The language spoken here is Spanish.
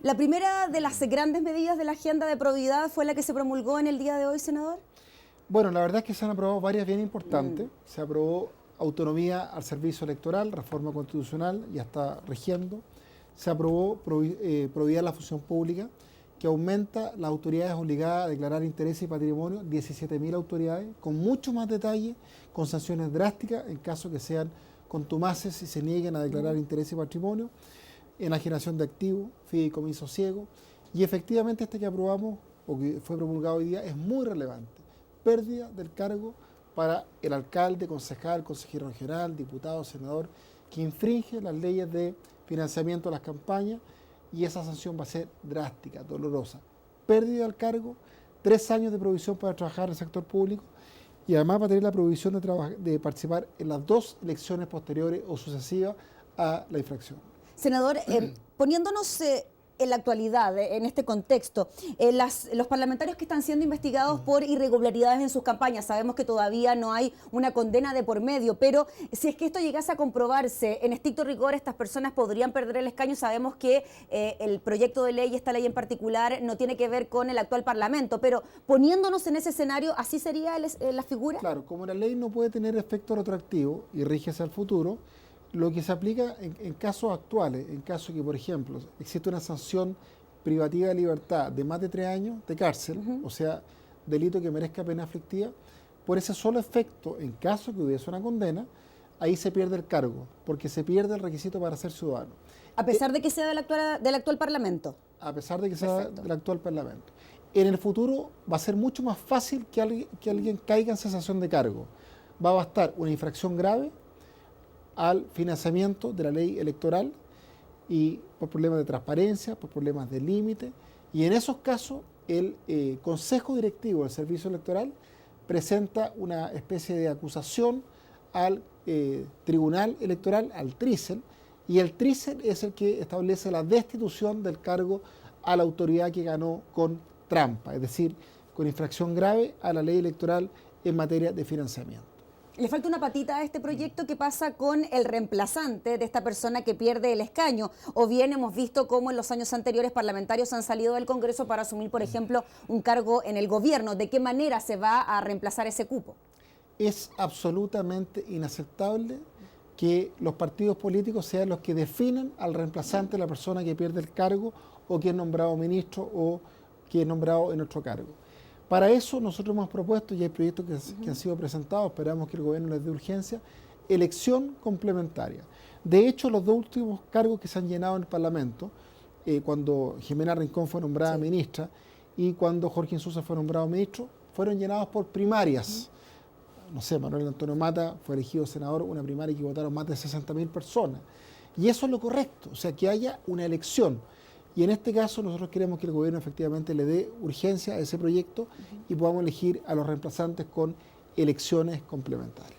La primera de las grandes medidas de la agenda de probidad fue la que se promulgó en el día de hoy, senador. Bueno, la verdad es que se han aprobado varias bien importantes. Se aprobó autonomía al servicio electoral, reforma constitucional, ya está rigiendo. Se aprobó probidad a la función pública, que aumenta las autoridades obligadas a declarar intereses y patrimonio, 17.000 autoridades, con mucho más detalle, con sanciones drásticas en caso que sean contumaces y se nieguen a declarar interés y patrimonio, enajenación de activos, fideicomiso ciego, y efectivamente este que aprobamos, o que fue promulgado hoy día, es muy relevante. Pérdida del cargo para el alcalde, concejal, consejero regional, diputado, senador, que infringe las leyes de financiamiento de las campañas, y esa sanción va a ser drástica, dolorosa. Pérdida del cargo, 3 años de provisión para trabajar en el sector público, y además va a tener la prohibición de participar en las 2 elecciones posteriores o sucesivas a la infracción. Senador, poniéndonos en la actualidad, en este contexto, los parlamentarios que están siendo investigados por irregularidades en sus campañas, sabemos que todavía no hay una condena de por medio, pero si es que esto llegase a comprobarse, en estricto rigor estas personas podrían perder el escaño. Sabemos que el proyecto de ley, esta ley en particular, no tiene que ver con el actual Parlamento, pero poniéndonos en ese escenario, ¿así sería la figura? Claro, como la ley no puede tener efecto retroactivo y rige hacia el futuro, lo que se aplica en casos actuales, en caso que, por ejemplo, existe una sanción privativa de libertad de más de 3 años de cárcel, o sea, delito que merezca pena aflictiva, por ese solo efecto, en caso que hubiese una condena, ahí se pierde el cargo, porque se pierde el requisito para ser ciudadano. A pesar de que sea del actual Parlamento. A pesar de que sea del actual Parlamento. En el futuro va a ser mucho más fácil que alguien caiga en cesación de cargo. Va a bastar una infracción grave al financiamiento de la ley electoral y por problemas de transparencia, por problemas de límite, y en esos casos el Consejo Directivo del Servicio Electoral presenta una especie de acusación al Tribunal Electoral, al TRICEL, y el TRICEL es el que establece la destitución del cargo a la autoridad que ganó con trampa, es decir, con infracción grave a la ley electoral en materia de financiamiento. Le falta una patita a este proyecto. ¿Qué pasa con el reemplazante de esta persona que pierde el escaño? O bien hemos visto cómo en los años anteriores parlamentarios han salido del Congreso para asumir, por ejemplo, un cargo en el gobierno. ¿De qué manera se va a reemplazar ese cupo? Es absolutamente inaceptable que los partidos políticos sean los que definan al reemplazante, la persona que pierde el cargo o que es nombrado ministro o que es nombrado en otro cargo. Para eso nosotros hemos propuesto, y hay proyectos que han sido presentados, esperamos que el gobierno les dé urgencia, elección complementaria. De hecho, los 2 últimos cargos que se han llenado en el Parlamento, cuando Jimena Rincón fue nombrada ministra y cuando Jorge Insulza fue nombrado ministro, fueron llenados por primarias. No sé, Manuel Antonio Mata fue elegido senador, una primaria que votaron más de 60.000 personas. Y eso es lo correcto, o sea, que haya una elección. Y en este caso nosotros queremos que el gobierno efectivamente le dé urgencia a ese proyecto y podamos elegir a los reemplazantes con elecciones complementarias.